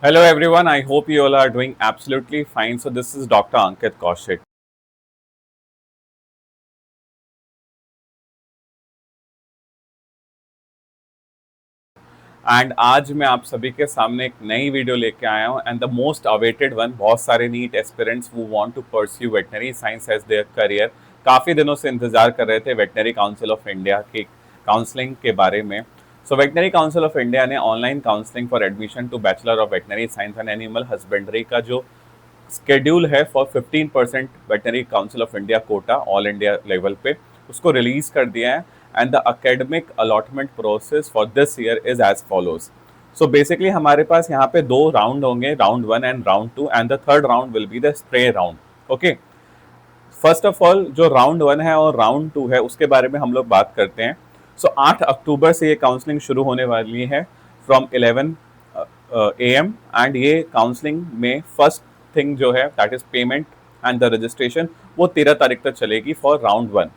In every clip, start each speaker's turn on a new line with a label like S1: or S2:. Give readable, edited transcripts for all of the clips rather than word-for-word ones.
S1: Hello everyone, I hope you all are doing absolutely fine. So this is Dr. Ankit Kaushik. And आज मैं आप सभी के सामने एक नई वीडियो लेके आया हूँ and the most awaited one. बहुत सारे नीट एस्पिरेंट्स वो want to pursue veterinary science as their career काफ़ी दिनों से इंतजार कर रहे थे वेटनरी काउंसिल ऑफ इंडिया की काउंसलिंग के बारे में। So veterinary council of India ने online counselling for admission to bachelor of veterinary science and animal husbandry का जो स्केड्यूल है for 15% veterinary council of India quota all India level पे उसको रिलीज कर दिया है। And the academic allotment process for this year is as follows. So basically हमारे पास यहाँ पे दो राउंड होंगे, round 1 and round 2, and the third round will be the stray round. Okay, first of all जो राउंड 1 है और round 2 है उसके बारे में हम लोग बात करते हैं। सो 8 अक्टूबर से ये काउंसलिंग शुरू होने वाली है फ्रॉम 11 AM एंड ये काउंसलिंग में फर्स्ट थिंग जो है that is payment and the registration वो 13 तारीख तक चलेगी for round 1।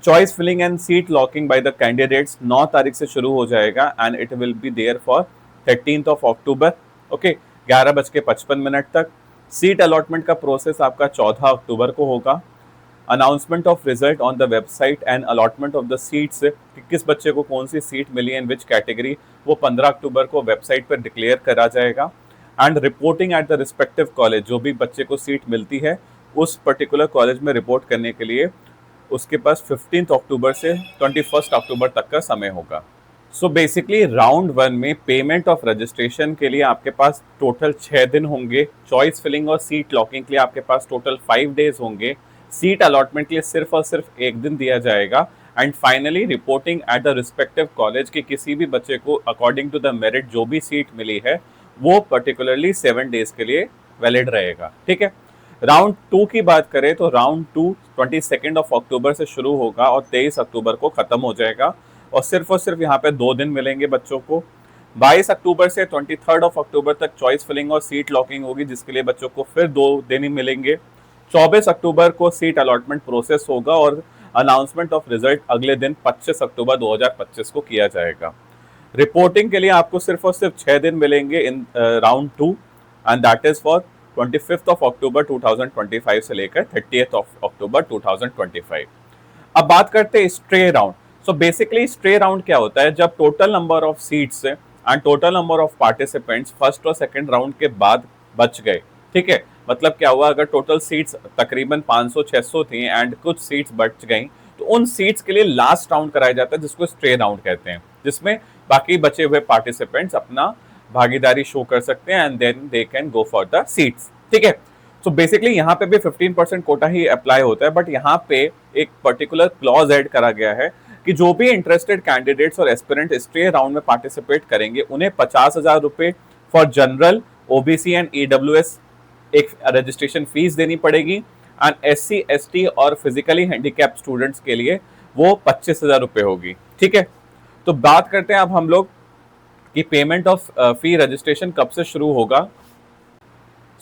S1: Choice filling and seat locking by the candidates 9 तारीख से शुरू हो जाएगा and it will be there for 13th of October. Okay, 11:55 तक। सीट अलॉटमेंट का प्रोसेस आपका 14 अक्टूबर को होगा। Announcement of result on the website and allotment of the seats कि किस बच्चे को कौन सी seat milli in which category वो 15 अक्टूबर को वेबसाइट पर डिक्लेयर करा जाएगा। And reporting at the respective college, जो भी बच्चे को सीट मिलती है उस पर्टिकुलर कॉलेज में रिपोर्ट करने के लिए उसके पास 15 अक्टूबर से 21 अक्टूबर तक का समय होगा। सो बेसिकली राउंड 1 में पेमेंट ऑफ रजिस्ट्रेशन के लिए आपके पास टोटल 6 दिन होंगे। चॉइस फिलिंग और सीट लॉकिंग के लिए आपके पास टोटल 5 डेज होंगे। सीट अलॉटमेंट के लिए सिर्फ और सिर्फ एक दिन दिया जाएगा। And finally reporting at the respective college के किसी भी बच्चे को अकॉर्डिंग टू द मेरिट जो भी सीट मिली है वो पर्टिकुलरली 7 डेज के लिए वैलिड रहेगा। ठीक है, राउंड 2 की बात करें तो राउंड 2 22 अक्टूबर से शुरू होगा और 23 अक्टूबर को खत्म हो जाएगा और सिर्फ यहाँ पे 2 दिन मिलेंगे बच्चों को। 22 अक्टूबर से 23 अक्टूबर तक चॉइस फिलिंग और सीट लॉकिंग होगी जिसके लिए बच्चों को फिर 2 दिन ही मिलेंगे। 24 अक्टूबर को सीट अलॉटमेंट प्रोसेस होगा और अनाउंसमेंट ऑफ रिजल्ट अगले दिन 25 अक्टूबर 2025 को किया जाएगा। रिपोर्टिंग के लिए आपको सिर्फ और सिर्फ 6 दिन मिलेंगे in round 2 and that is for 25 अक्टूबर 2025 से लेकर 30 अक्टूबर 2025। अब बात करते हैं stray round. So basically stray round क्या होता है, जब total number of seats and total number of participants first और सेकंड राउंड के बाद बच गए। ठीक है, मतलब क्या हुआ, अगर टोटल सीट्स तकरीबन 500-600 थी एंड कुछ सीट्स बच गई तो उन सीट्स के लिए लास्ट राउंड कराया जाता है जिसको स्ट्रे राउंड कहते हैं, जिसमें बाकी बचे हुए पार्टिसिपेंट्स अपना भागीदारी शो कर सकते हैं and then they can go for the seats. ठीक है, सो बेसिकली यहाँ पे भी 15% कोटा ही अप्लाई होता है, बट यहाँ पे एक पर्टिकुलर क्लॉज ऐड करा गया है कि जो भी इंटरेस्टेड कैंडिडेट्स और एस्पिरेंट स्ट्रे राउंड में पार्टिसिपेट करेंगे उन्हें 50,000 रुपए for general, OBC and EWS एक रजिस्ट्रेशन फीस देनी पड़ेगी एंड SC ST और फिजिकली हैंडीकैप स्टूडेंट्स के लिए वो 25,000 रुपए होगी। ठीक है, तो बात करते हैं अब हम लोग कि पेमेंट ऑफ फी रजिस्ट्रेशन कब से शुरू होगा।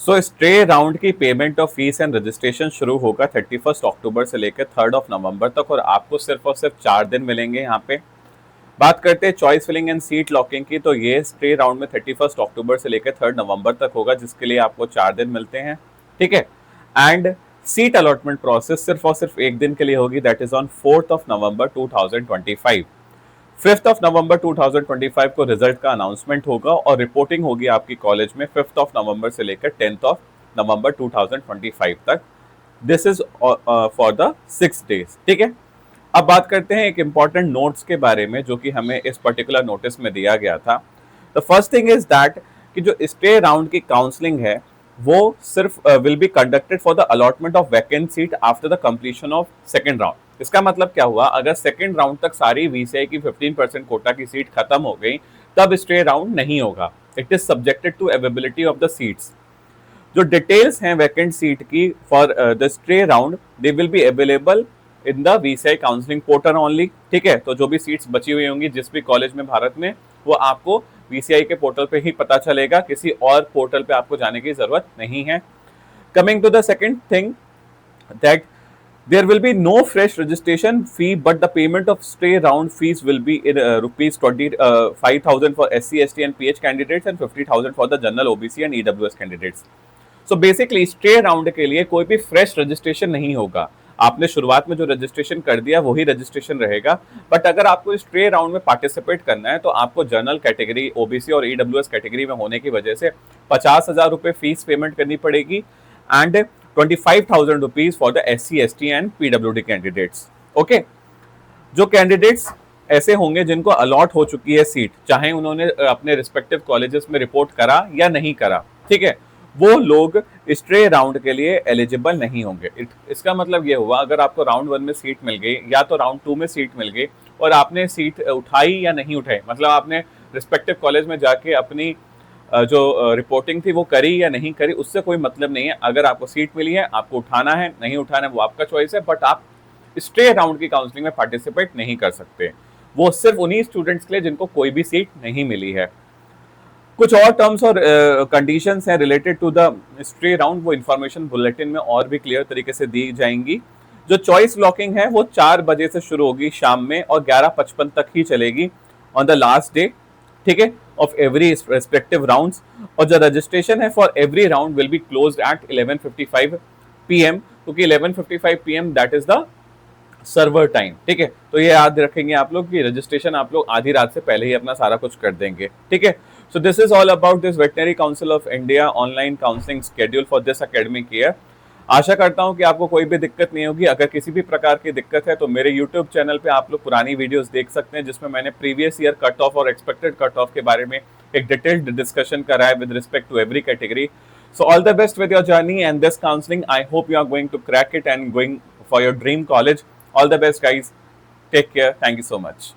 S1: सो स्ट्रे राउंड की payment of fees and registration शुरू होगा 31 अक्टूबर से लेकर 3 नवंबर तक और आपको सिर्फ और सिर्फ 4 दिन मिलेंगे यहाँ पे। बात करते हैं choice filling and seat locking की, तो ये स्ट्रे राउंड में 31 अक्टूबर से लेकर 3 नवंबर तक होगा जिसके लिए आपको 4 दिन मिलते हैं। ठीक है, एंड सीट अलॉटमेंट प्रोसेस सिर्फ और सिर्फ एक दिन के लिए होगी, दैट इज ऑन 4 नवंबर 2025। 5 नवंबर 2025 को रिजल्ट का अनाउंसमेंट होगा और रिपोर्टिंग होगी आपकी कॉलेज में 5 नवंबर से लेकर 10 नवंबर 2025 तक। This is for the 6 days. ठीक है, अब बात करते हैं एक इंपॉर्टेंट नोट्स के बारे में जो कि हमें इस पर्टिकुलर नोटिस में दिया गया था। The first thing is that कि जो स्टे राउंड की काउंसलिंग है वो सिर्फ will be conducted for the allotment of vacant seat after the completion of second round. इसका मतलब क्या हुआ, अगर सेकेंड राउंड तक सारी VCI की 15% कोटा की सीट खत्म हो गई तब स्टे राउंड नहीं होगा। It is subjected to availability of the seats. जो डिटेल्स हैं वैकेंट सीट की for the stray round they will be available in the VCI counselling portal only. ठीक है, तो जो भी सीट्स बची हुई होंगी जिस भी कॉलेज में भारत में वो आपको VCI के पोर्टल पे ही पता चलेगा, किसी और पोर्टल पे आपको जाने की जरूरत नहीं है। Coming to the second thing that There will be no fresh registration fee, but the payment of stray round fees will be in rupees 25,000 for SC, ST and PH candidates and 50,000 for the general OBC and EWS candidates. So basically stay round के लिए कोई भी fresh registration नहीं होगा। आपने शुरुआत में जो रजिस्ट्रेशन कर दिया वही रजिस्ट्रेशन रहेगा, बट अगर आपको स्टे राउंड में पार्टिसिपेट करना है तो आपको जनरल कैटेगरी, ओबीसी और ईडब्ल्यूएस कैटेगरी में होने की वजह से 50,000 रुपए फीस पेमेंट करनी पड़ेगी and 25,000 rupees for the SC, ST and PWD candidates. Okay, जो कैंडिडेट्स ऐसे होंगे जिनको अलॉट हो चुकी है सीट, चाहे उन्होंने अपने रिस्पेक्टिव कॉलेजेस में रिपोर्ट करा या नहीं करा, ठीक है, वो लोग स्ट्रे राउंड के लिए एलिजिबल नहीं होंगे। इसका मतलब ये हुआ, अगर आपको राउंड 1 में सीट मिल गई या तो राउंड 2 में सीट मिल गई और आपने सीट उठाई या नहीं उठाई, मतलब आपने रिस्पेक्टिव कॉलेज में जाके अपनी जो रिपोर्टिंग थी वो करी या नहीं करी, उससे कोई मतलब नहीं है। अगर आपको सीट मिली है, आपको उठाना है नहीं उठाना है वो आपका चॉइस है, बट आप स्ट्रे राउंड की काउंसलिंग में पार्टिसिपेट नहीं कर सकते। वो सिर्फ उन्हीं स्टूडेंट्स के लिए जिनको कोई भी सीट नहीं मिली है। कुछ और टर्म्स और कंडीशंस हैं related to the stray round, वो इन्फॉर्मेशन बुलेटिन में और भी क्लियर तरीके से दी जाएंगी। जो चॉइस लॉकिंग है वो 4 बजे से शुरू होगी शाम में और 11:55 तक ही चलेगी ऑन द लास्ट डे, ठीक है, ऑफ एवरी रेस्पेक्टिव राउंड्स। और जो रजिस्ट्रेशन है for every round will be closed eight 11:55 PM, क्योंकि 11:55 PM that is the server time, ठीक है। तो ये याद रखेंगे आप लोग कि रजिस्ट्रेशन आप लोग आधी रात से पहले ही अपना सारा कुछ कर देंगे, ठीक है। So this is all about this veterinary council of India online counselling schedule for this academic year. आशा करता हूं कि आपको कोई भी दिक्कत नहीं होगी। अगर किसी भी प्रकार की दिक्कत है तो मेरे यूट्यूब चैनल पे आप लोग पुरानी वीडियोस देख सकते हैं, जिसमें मैंने प्रीवियस ईयर कट ऑफ और एक्सपेक्टेड कट ऑफ के बारे में एक डिटेल्ड डिस्कशन करा है with respect to every category. So all the best with your journey and this counseling. I hope you are going to crack it and going for your dream college. All the best, guys. Take care. Thank you so much.